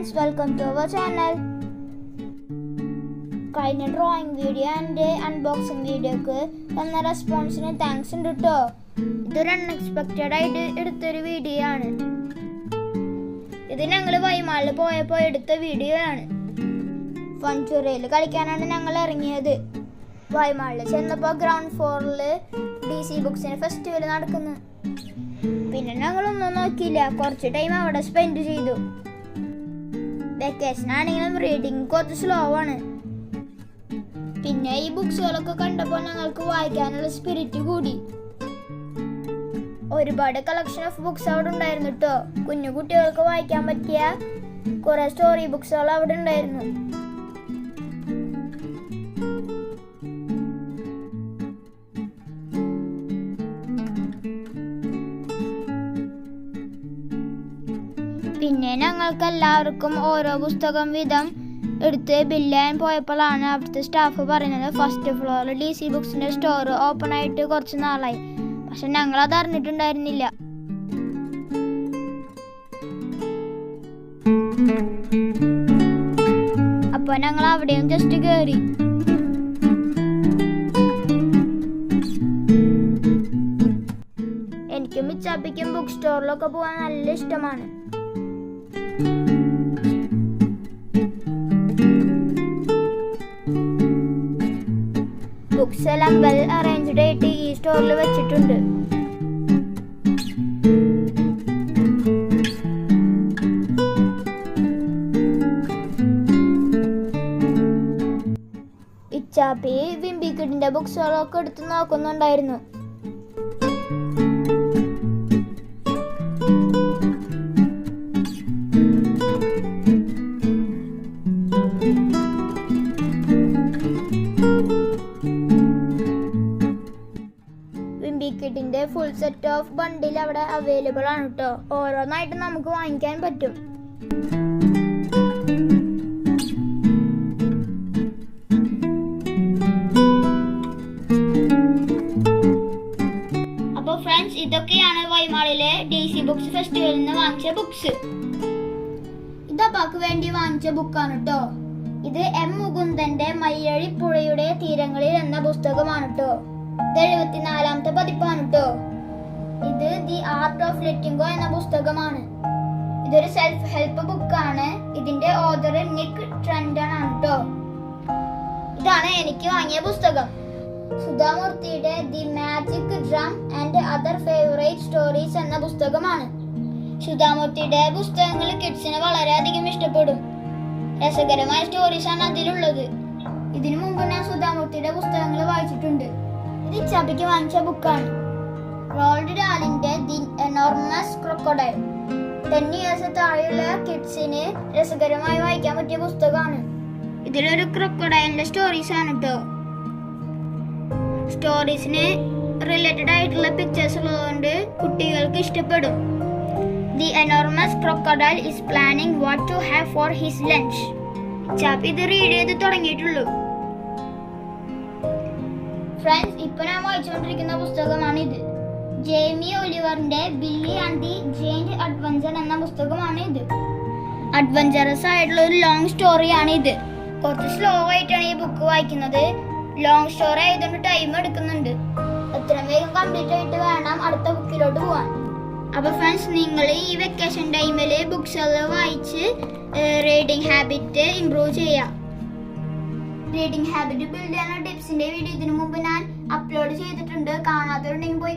friends, welcome to our channel. കഴിഞ്ഞ drawing video and unboxing വീഡിയോക്ക് തന്ന റെസ്പോൺസിന് താങ്ക്സ് ഉണ്ട് കേട്ടോ. ഇതൊരു അൺഎക്സ്പെക്റ്റഡ് ആയിട്ട് എടുത്തൊരു വീഡിയോ ആണ്. ഇത് ഞങ്ങൾ വൈമാളിൽ പോയപ്പോൾ എടുത്ത വീഡിയോ ആണ്. ഫൺചുറയിൽ കളിക്കാനാണ് ഞങ്ങൾ ഇറങ്ങിയത്. വൈമാളിൽ ചെന്നപ്പോൾ ഗ്രൗണ്ട് ഫ്ലോറിൽ DC ബുക്സിന് ഫെസ്റ്റിവൽ നടക്കുന്നു. പിന്നെ ഞങ്ങളൊന്നും നോക്കിയില്ല, കുറച്ച് ടൈം അവിടെ സ്പെൻഡ് ചെയ്തു. വെക്കേഷൻ ആണെങ്കിലും റീഡിങ് കുറച്ച് സ്ലോ ആണ്. പിന്നെ ഈ ബുക്സുകളൊക്കെ കണ്ടപ്പോൾ ഞങ്ങൾക്ക് വായിക്കാനുള്ള സ്പിരിറ്റ് കൂടി. ഒരുപാട് കളക്ഷൻ ഓഫ് ബുക്സ് അവിടെ ഉണ്ടായിരുന്നു കേട്ടോ. കുഞ്ഞു കുട്ടികൾക്ക് വായിക്കാൻ പറ്റിയ കുറെ സ്റ്റോറി ബുക്സുകൾ അവിടെ ഉണ്ടായിരുന്നു. പിന്നെ ഞങ്ങൾക്ക് എല്ലാവർക്കും ഓരോ പുസ്തകം വീതം എടുത്ത് ബില്ല് ചെയ്യാൻ പോയപ്പോഴാണ് അവിടുത്തെ സ്റ്റാഫ് പറയുന്നത് ഫസ്റ്റ് ഫ്ലോറിൽ DC ബുക്സിന്റെ സ്റ്റോർ ഓപ്പൺ ആയിട്ട് കുറച്ച് നാളായി. പക്ഷെ ഞങ്ങൾ അത് അറിഞ്ഞിട്ടുണ്ടായിരുന്നില്ല. അപ്പൊ ഞങ്ങൾ അവിടെയും ജസ്റ്റ് കയറി. എനിക്കും മിച്ചാപ്പിക്കും ബുക്ക് സ്റ്റോറിലൊക്കെ പോകാൻ നല്ല ഇഷ്ടമാണ്. ബുക്സ് എല്ലാം വെൽ അറേഞ്ച്ഡ് ആയിട്ട് ഈ സ്റ്റോറിൽ വെച്ചിട്ടുണ്ട്. ഇച്ചാപ്പി വിംബിക്കിഡിന്റെ ബുക്സുകളൊക്കെ എടുത്ത് നോക്കുന്നുണ്ടായിരുന്നു. വിംബിക്കിഡിന്റെ ഫുൾ സെറ്റ് ഓഫ് ബണ്ടിൽ അവിടെ അവൈലബിൾ ആണ് കേട്ടോ. ഓരോന്നായിട്ട് നമുക്ക് വാങ്ങിക്കാൻ പറ്റും. അപ്പൊ ഫ്രണ്ട്സ്, ഇതൊക്കെയാണ് വൈമാളിലെ DC ബുക്സ് ഫെസ്റ്റിവലിൽ നിന്ന് വാങ്ങിച്ച ബുക്സ്. ഇതപ്പാക്ക് വേണ്ടി വാങ്ങിച്ച ബുക്കാണ് കേട്ടോ. ഇത് M. മുകുന്ദന്റെ മയ്യഴിപ്പുഴയുടെ തീരങ്ങളിൽ എന്ന പുസ്തകമാണ് കേട്ടോ. ഇത് 74ാമത്തെ പതിപ്പാണ് കേട്ടോ. ഇത് the art of letting go എന്ന പുസ്തകമാണ്. ഇതൊരു സെൽഫ് ഹെൽപ്പ് ബുക്കാണ്. ഇതിന്റെ ഓഥർ നിക് ട്രെൻഡൺ ആണ് കേട്ടോ. ഇതാണ് എനിക്ക് വാങ്ങിയ പുസ്തകം. സുധാമൂർത്തിയുടെ the magic drum and other favourite stories എന്ന പുസ്തകമാണ്. സുധാമൂർത്തിയുടെ പുസ്തകങ്ങൾ കിഡ്സിന് വളരെയധികം ഇഷ്ടപ്പെടും. രസകരമായ സ്റ്റോറീസ് ആണ് അതിലുള്ളത്. ഇതിനു മുമ്പ് ഞാൻ സുധാമൂർത്തിയുടെ പുസ്തകങ്ങൾ വായിച്ചിട്ടുണ്ട്. ഇത് ഇച്ചാപ്പിക്ക് വാങ്ങിച്ച ബുക്കാണ്. റോൾഡ് ഡാലിന്റെ ദി എനോർമസ് ക്രൊക്കഡൈൽ. 10 years താഴെയുള്ള കിഡ്സിന് രസകരമായി വായിക്കാൻ പറ്റിയ പുസ്തകമാണ്. ഇതിലൊരു ക്രൊക്കഡൈലിന്റെ സ്റ്റോറീസ് ആണ് കേട്ടോ. സ്റ്റോറീസിന് റിലേറ്റഡ് ആയിട്ടുള്ള പിക്ചേഴ്സ് ഉള്ളതുകൊണ്ട് കുട്ടികൾക്ക് ഇഷ്ടപ്പെടും. The enormous crocodile is planning what to have for his lunch. Ichappi ഇത് റീഡ് ചെയ്ത് തുടങ്ങിയിട്ടുള്ളൂ. ഫ്രണ്ട്സ്, ഇപ്പൊ ഞാൻ വായിച്ചുകൊണ്ടിരിക്കുന്ന പുസ്തകമാണ് ഇത്. ജെയ്മി ഒലിവറിന്റെ Billy and the giant adventure എന്ന പുസ്തകമാണ് ഇത്. അഡ്വഞ്ചറസ് ആയിട്ടുള്ള ഒരു ലോങ് സ്റ്റോറിയാണ് ഇത്. കുറച്ച് സ്ലോ ആയിട്ടാണ് ഈ ബുക്ക് വായിക്കുന്നത്. ലോങ് സ്റ്റോറി ആയതുകൊണ്ട് ടൈം എടുക്കുന്നുണ്ട്. എത്രയും വേഗം കംപ്ലീറ്റ് ആയിട്ട് വേണം അടുത്ത ബുക്കിലോട്ട് പോവാൻ. അപ്പൊ ഫ്രണ്ട്സ്, നിങ്ങൾ ഈ വെക്കേഷൻ ടൈമില് ബുക്സ് വായിച്ച് റീഡിംഗ് ഹാബിറ്റ് ഇംപ്രൂവ് ചെയ്യാം. റീഡിംഗ് ഹാബിറ്റ് ബിൽഡ് ചെയ്യാനുള്ള ടിപ്സിന്റെ വീഡിയോ ഇതിനു മുമ്പ് ഞാൻ അപ്ലോഡ് ചെയ്തിട്ടുണ്ട്. കാണാത്തവരുണ്ടെങ്കിൽ പോയി